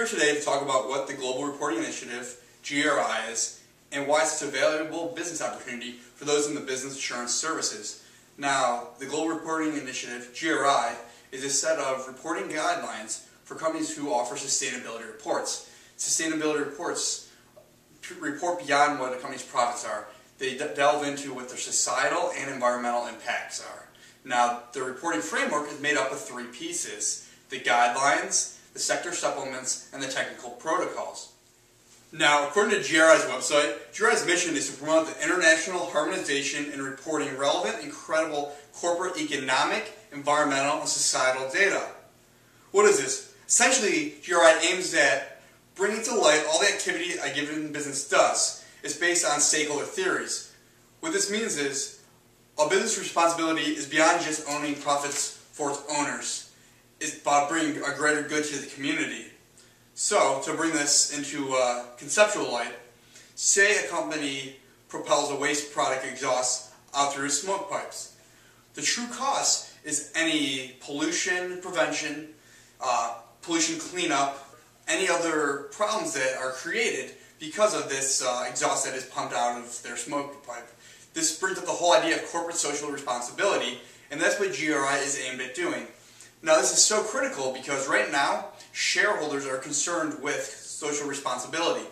today to talk about what the Global Reporting Initiative, GRI, is and why it's such a valuable business opportunity for those in the business assurance services. Now, the Global Reporting Initiative, GRI, is a set of reporting guidelines for companies who offer sustainability reports. Sustainability reports report beyond what a company's profits are. They delve into what their societal and environmental impacts are. Now, the reporting framework is made up of three pieces: the guidelines, the sector supplements, and the technical protocols. Now, according to GRI's website, GRI's mission is to promote the international harmonization and reporting relevant and credible corporate economic, environmental, and societal data. What is this? Essentially, GRI aims at bringing to light all the activity a given business does. It's based on stakeholder theories. What this means is a business responsibility is beyond just owning profits for its owners. It's about bringing a greater good to the community. So, to bring this into conceptual light, say a company propels a waste product exhaust out through its smoke pipes. The true cost is any pollution prevention, pollution cleanup, any other problems that are created because of this exhaust that is pumped out of their smoke pipe. This brings up the whole idea of corporate social responsibility, and that's what GRI is aimed at doing. Now, this is so critical because right now, shareholders are concerned with social responsibility.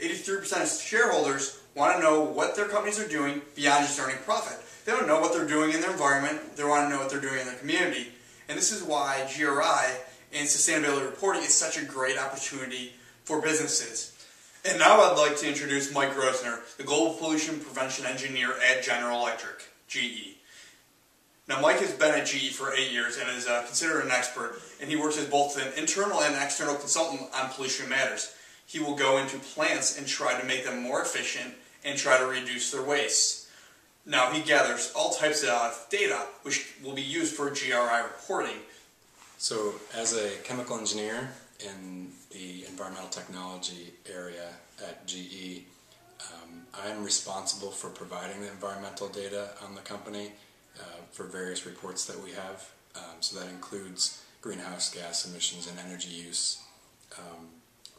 83% of shareholders want to know what their companies are doing beyond just earning profit. They don't know what they're doing in their environment, they want to know what they're doing in their community. And this is why GRI and sustainability reporting is such a great opportunity for businesses. And now I'd like to introduce Mike Grosner, the Global Pollution Prevention Engineer at General Electric, GE. Now, Mike has been at GE for 8 years and is considered an expert, and he works as both an internal and external consultant on pollution matters. He will go into plants and try to make them more efficient and try to reduce their waste. Now, he gathers all types of data which will be used for GRI reporting. So, as a chemical engineer in the environmental technology area at GE, I am responsible for providing the environmental data on the company for various reports that we have. So that includes greenhouse gas emissions and energy use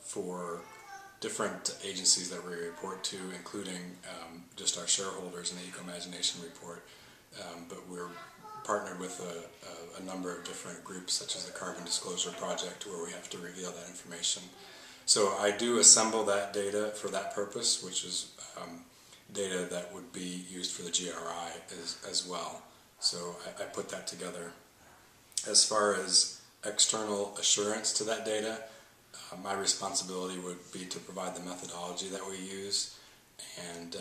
for different agencies that we report to, including just our shareholders in the Eco-Imagination report. But we're partnered with a number of different groups, such as the Carbon Disclosure Project, where we have to reveal that information. So I do assemble that data for that purpose, which is data that would be used for the GRI as well. So I put that together. As far as external assurance to that data, my responsibility would be to provide the methodology that we use and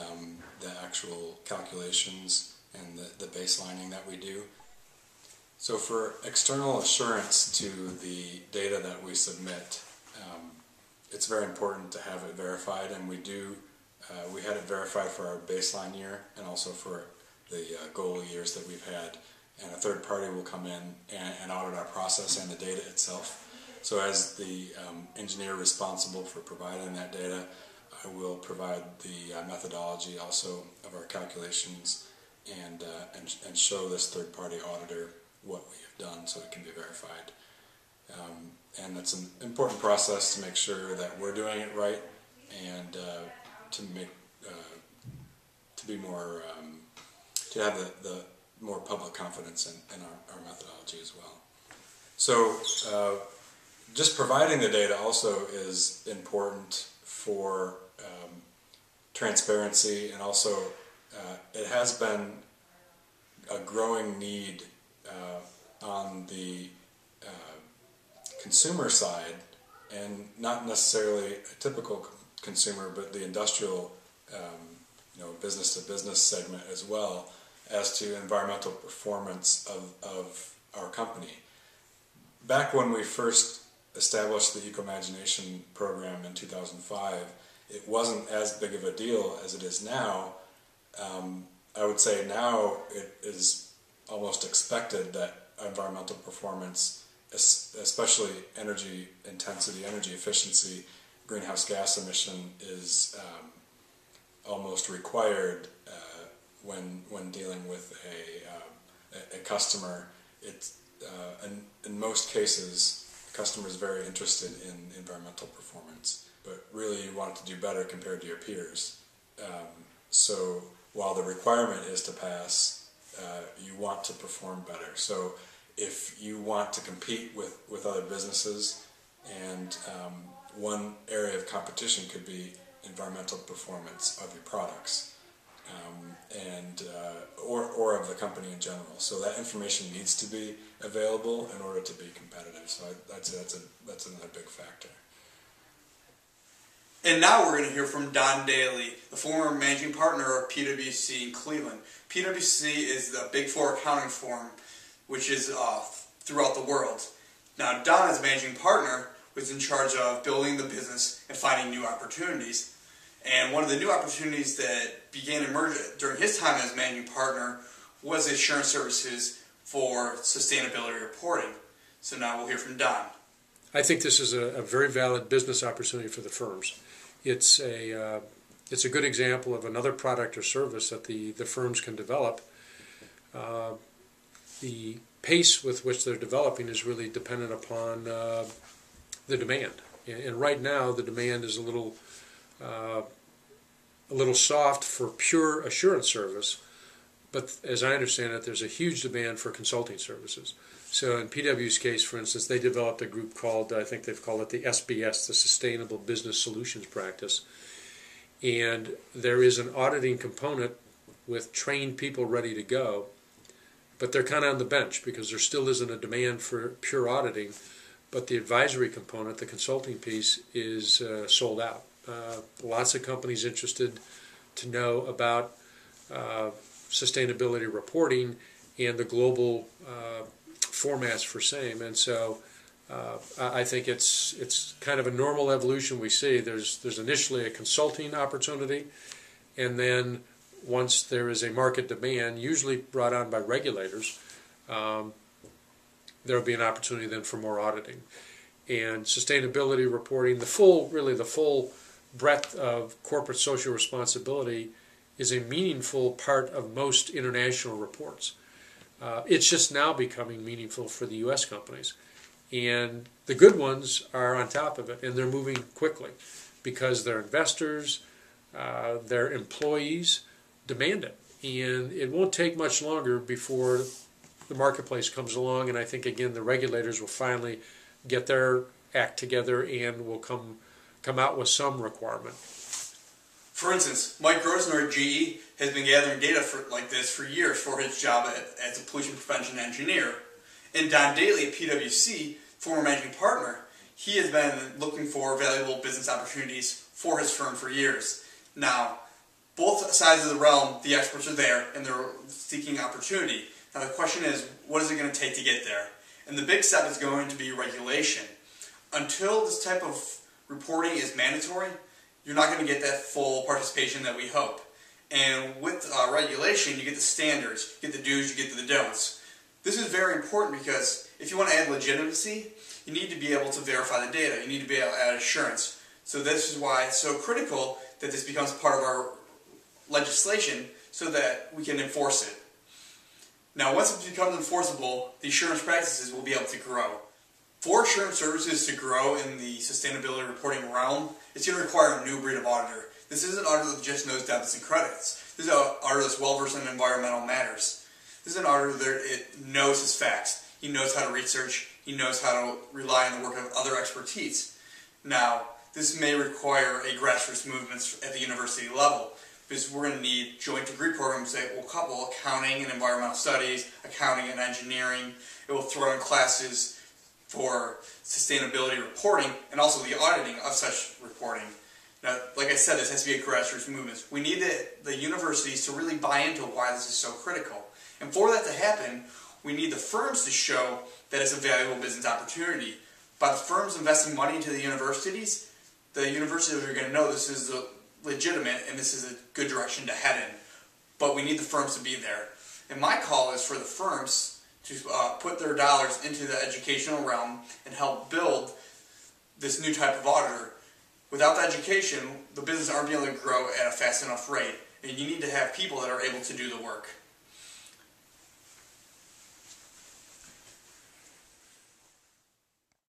the actual calculations and the baselining that we do. So for external assurance to the data that we submit, it's very important to have it verified, and we had it verified for our baseline year and also for the goal years that we've had, and a third party will come in and audit our process and the data itself. So as the engineer responsible for providing that data, I will provide the methodology also of our calculations and show this third party auditor what we have done so it can be verified. And it's an important process to make sure that we're doing it right and to have the more public confidence in our methodology as well. So just providing the data also is important for transparency, and also it has been a growing need on the consumer side, and not necessarily a typical consumer, but the industrial business-to-business segment as well, as to environmental performance of our company. Back when we first established the Eco-Imagination program in 2005, it wasn't as big of a deal as it is now. I would say now it is almost expected that environmental performance, especially energy intensity, energy efficiency, greenhouse gas emission, is almost required when dealing with a customer. It's in most cases customers very interested in environmental performance, but really you want it to do better compared to your peers. So while the requirement is to pass, you want to perform better. So if you want to compete with other businesses, and one area of competition could be environmental performance of your products, or of the company in general. So that information needs to be available in order to be competitive. So that's another big factor. And now we're going to hear from Don Daly, the former managing partner of PwC in Cleveland. PwC is the Big Four accounting firm, which is throughout the world. Now, Don, as managing partner, was in charge of building the business and finding new opportunities. And one of the new opportunities that began to emerge during his time as managing partner was assurance services for sustainability reporting. So now we'll hear from Don. I think this is a very valid business opportunity for the firms. It's a good example of another product or service that the firms can develop. The pace with which they're developing is really dependent upon the demand. And right now the demand is a little soft for pure assurance service, but as I understand it, there's a huge demand for consulting services. So in PwC's case, for instance, they developed a group called, I think they've called it the SBS, the Sustainable Business Solutions Practice. And there is an auditing component with trained people ready to go, but they're kind of on the bench because there still isn't a demand for pure auditing, but the advisory component, the consulting piece, is sold out. Lots of companies interested to know about sustainability reporting and the global formats for same, and so I think it's kind of a normal evolution we see. There's initially a consulting opportunity, and then once there is a market demand, usually brought on by regulators, there will be an opportunity then for more auditing. And sustainability reporting, the full breadth of corporate social responsibility is a meaningful part of most international reports. It's just now becoming meaningful for the U.S. companies. And the good ones are on top of it, and they're moving quickly because their investors, their employees demand it. And it won't take much longer before the marketplace comes along, and I think, again, the regulators will finally get their act together and will come out with some requirement. For instance, Mike Grosner at GE has been gathering data like this for years for his job as a pollution prevention engineer. And Don Daly at PwC, former managing partner, he has been looking for valuable business opportunities for his firm for years. Now, both sides of the realm, the experts are there and they're seeking opportunity. Now the question is, what is it going to take to get there? And the big step is going to be regulation. Until this type of reporting is mandatory, you're not going to get that full participation that we hope. And with regulation, you get the standards, you get the do's, you get the don'ts. This is very important because if you want to add legitimacy, you need to be able to verify the data. You need to be able to add assurance. So this is why it's so critical that this becomes part of our legislation so that we can enforce it. Now, once it becomes enforceable, the assurance practices will be able to grow. For assurance services to grow in the sustainability reporting realm, it's going to require a new breed of auditor. This isn't an auditor that just knows debits and credits. This is an auditor that's well-versed in environmental matters. This is an auditor that knows his facts. He knows how to research. He knows how to rely on the work of other expertise. Now, this may require a grassroots movement at the university level, because we're going to need joint degree programs that will couple accounting and environmental studies, accounting and engineering. It will throw in classes for sustainability reporting and also the auditing of such reporting. Now, like I said, this has to be a grassroots movement. We need the universities to really buy into why this is so critical. And for that to happen, we need the firms to show that it's a valuable business opportunity. By the firms investing money into the universities are going to know this is legitimate and this is a good direction to head in. But we need the firms to be there. And my call is for the firms to put their dollars into the educational realm and help build this new type of auditor. Without the education, the business aren't able to grow at a fast enough rate. And you need to have people that are able to do the work.